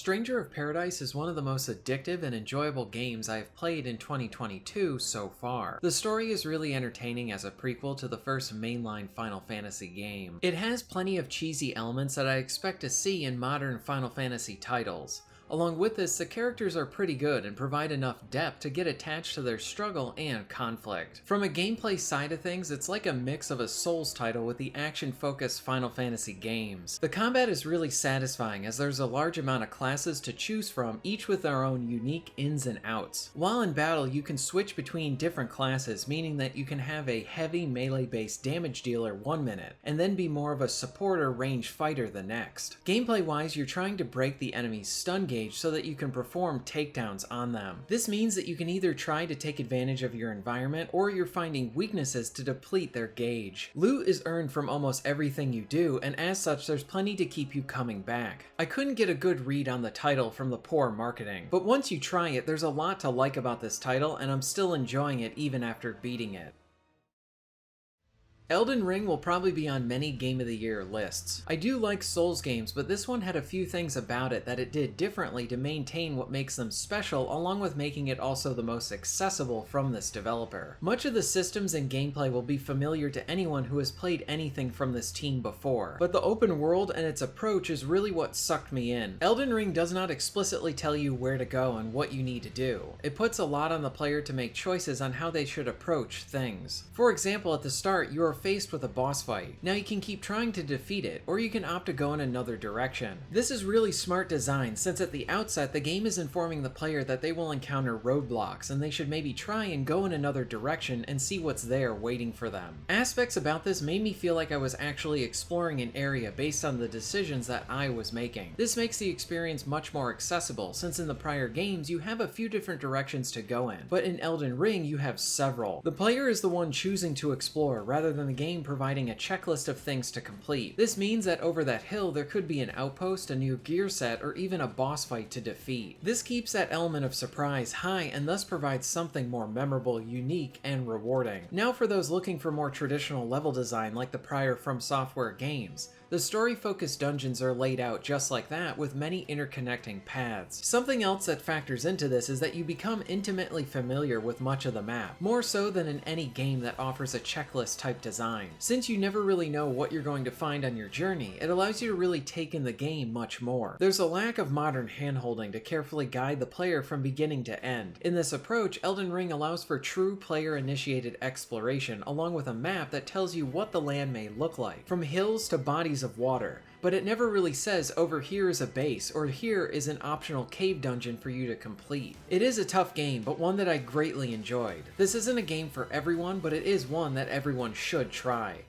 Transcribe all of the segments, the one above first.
Stranger of Paradise is one of the most addictive and enjoyable games I have played in 2022 so far. The story is really entertaining as a prequel to the first mainline Final Fantasy game. It has plenty of cheesy elements that I expect to see in modern Final Fantasy titles. Along with this, the characters are pretty good and provide enough depth to get attached to their struggle and conflict. From a gameplay side of things, it's like a mix of a Souls title with the action-focused Final Fantasy games. The combat is really satisfying as there's a large amount of classes to choose from, each with their own unique ins and outs. While in battle, you can switch between different classes, meaning that you can have a heavy melee-based damage dealer 1 minute, and then be more of a support or ranged fighter the next. Gameplay-wise, you're trying to break the enemy's stun gauge so that you can perform takedowns on them. This means that you can either try to take advantage of your environment or you're finding weaknesses to deplete their gauge. Loot is earned from almost everything you do, and as such there's plenty to keep you coming back. I couldn't get a good read on the title from the poor marketing, but once you try it, there's a lot to like about this title, and I'm still enjoying it even after beating it. Elden Ring will probably be on many Game of the Year lists. I do like Souls games, but this one had a few things about it that it did differently to maintain what makes them special, along with making it also the most accessible from this developer. Much of the systems and gameplay will be familiar to anyone who has played anything from this team before, but the open world and its approach is really what sucked me in. Elden Ring does not explicitly tell you where to go and what you need to do. It puts a lot on the player to make choices on how they should approach things. For example, at the start, you are faced with a boss fight. Now you can keep trying to defeat it, or you can opt to go in another direction. This is really smart design, since at the outset the game is informing the player that they will encounter roadblocks and they should maybe try and go in another direction and see what's there waiting for them. Aspects about this made me feel like I was actually exploring an area based on the decisions that I was making. This makes the experience much more accessible, since in the prior games you have a few different directions to go in, but in Elden Ring you have several. The player is the one choosing to explore rather than the game providing a checklist of things to complete. This means that over that hill there could be an outpost, a new gear set, or even a boss fight to defeat. This keeps that element of surprise high and thus provides something more memorable, unique, and rewarding. Now for those looking for more traditional level design like the prior From Software games. The story-focused dungeons are laid out just like that, with many interconnecting paths. Something else that factors into this is that you become intimately familiar with much of the map, more so than in any game that offers a checklist type design. Since you never really know what you're going to find on your journey, it allows you to really take in the game much more. There's a lack of modern handholding to carefully guide the player from beginning to end. In this approach, Elden Ring allows for true player-initiated exploration, along with a map that tells you what the land may look like, from hills to bodies of water, but it never really says over here is a base or here is an optional cave dungeon for you to complete. It is a tough game, but one that I greatly enjoyed. This isn't a game for everyone, but it is one that everyone should try.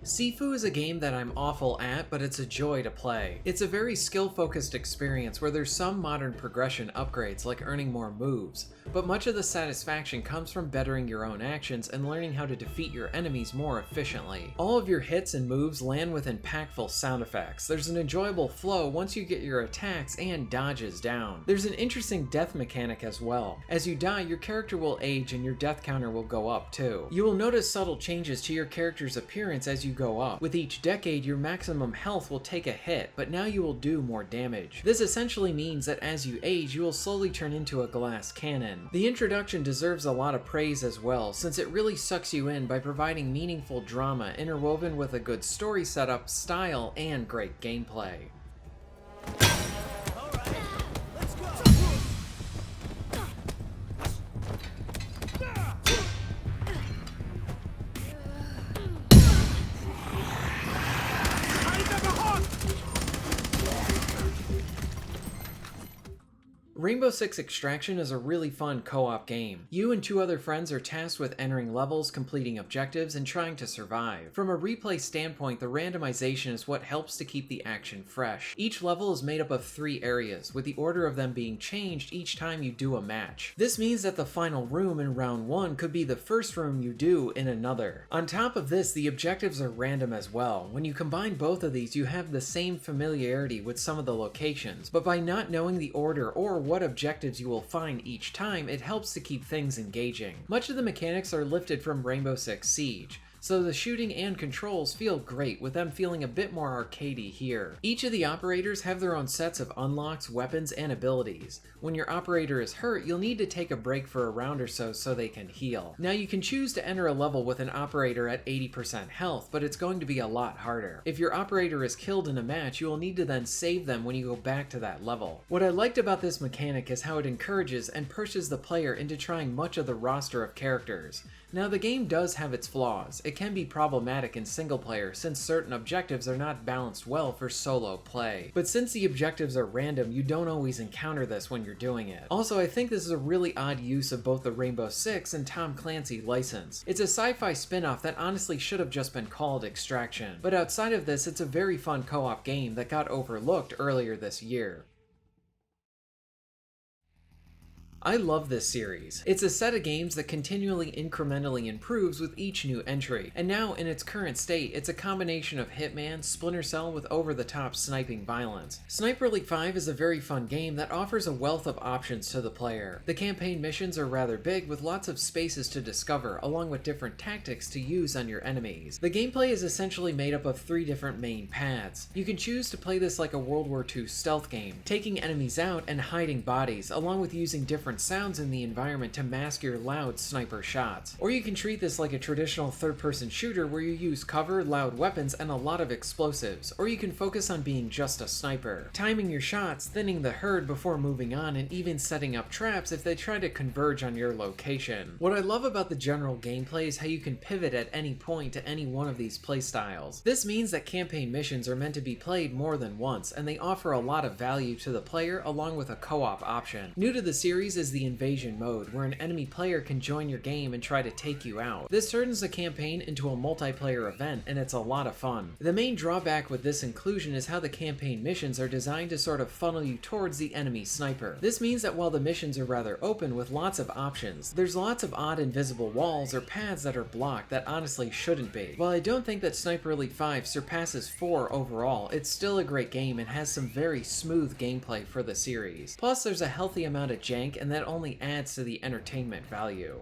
Sifu is a game that I'm awful at, but it's a joy to play. It's a very skill-focused experience where there's some modern progression upgrades like earning more moves, but much of the satisfaction comes from bettering your own actions and learning how to defeat your enemies more efficiently. All of your hits and moves land with impactful sound effects. There's an enjoyable flow once you get your attacks and dodges down. There's an interesting death mechanic as well. As you die, your character will age and your death counter will go up too. You will notice subtle changes to your character's appearance as you go up. With each decade, your maximum health will take a hit, but now you will do more damage. This essentially means that as you age, you will slowly turn into a glass cannon. The introduction deserves a lot of praise as well, since it really sucks you in by providing meaningful drama interwoven with a good story setup, style, and great gameplay. Rainbow Six Extraction is a really fun co-op game. You and 2 other friends are tasked with entering levels, completing objectives, and trying to survive. From a replay standpoint, the randomization is what helps to keep the action fresh. Each level is made up of 3 areas, with the order of them being changed each time you do a match. This means that the final room in round 1 could be the first room you do in another. On top of this, the objectives are random as well. When you combine both of these, you have the same familiarity with some of the locations, but by not knowing the order or what objectives you will find each time, it helps to keep things engaging. Much of the mechanics are lifted from Rainbow Six Siege. so the shooting and controls feel great, with them feeling a bit more arcadey here. Each of the operators have their own sets of unlocks, weapons, and abilities. When your operator is hurt, you'll need to take a break for a round or so they can heal. Now you can choose to enter a level with an operator at 80% health, but it's going to be a lot harder. If your operator is killed in a match, you will need to then save them when you go back to that level. What I liked about this mechanic is how it encourages and pushes the player into trying much of the roster of characters. Now the game does have its flaws. It can be problematic in single player since certain objectives are not balanced well for solo play. But since the objectives are random, you don't always encounter this when you're doing it. Also, I think this is a really odd use of both the Rainbow Six and Tom Clancy license. It's a sci-fi spin-off that honestly should have just been called Extraction. But outside of this, it's a very fun co-op game that got overlooked earlier this year. I love this series. It's a set of games that continually incrementally improves with each new entry, and now in its current state, it's a combination of Hitman, Splinter Cell with over-the-top sniping violence. Sniper Elite 5 is a very fun game that offers a wealth of options to the player. The campaign missions are rather big with lots of spaces to discover, along with different tactics to use on your enemies. The gameplay is essentially made up of 3 different main paths. You can choose to play this like a World War II stealth game, taking enemies out and hiding bodies, along with using different sounds in the environment to mask your loud sniper shots. Or you can treat this like a traditional third-person shooter where you use cover, loud weapons, and a lot of explosives. Or you can focus on being just a sniper, timing your shots, thinning the herd before moving on, and even setting up traps if they try to converge on your location. What I love about the general gameplay is how you can pivot at any point to any one of these playstyles. This means that campaign missions are meant to be played more than once, and they offer a lot of value to the player along with a co-op option. New to the series is the invasion mode, where an enemy player can join your game and try to take you out. This turns the campaign into a multiplayer event, and it's a lot of fun. The main drawback with this inclusion is how the campaign missions are designed to sort of funnel you towards the enemy sniper. This means that while the missions are rather open with lots of options, there's lots of odd invisible walls or paths that are blocked that honestly shouldn't be. While I don't think that Sniper Elite 5 surpasses 4 overall, it's still a great game and has some very smooth gameplay for the series. Plus, there's a healthy amount of jank, and that only adds to the entertainment value.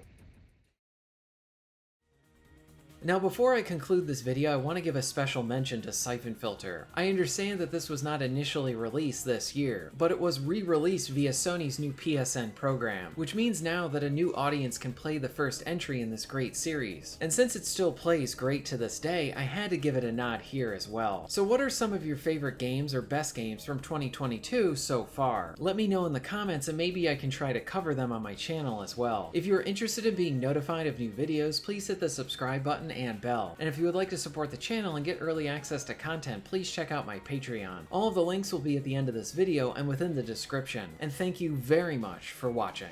Now before I conclude this video, I want to give a special mention to Siphon Filter. I understand that this was not initially released this year, but it was re-released via Sony's new PSN program, which means now that a new audience can play the first entry in this great series. And since it still plays great to this day, I had to give it a nod here as well. So what are some of your favorite games or best games from 2022 so far? Let me know in the comments and maybe I can try to cover them on my channel as well. If you are interested in being notified of new videos, please hit the subscribe button and bell. And if you would like to support the channel and get early access to content, please check out my Patreon. All of the links will be at the end of this video and within the description. And thank you very much for watching.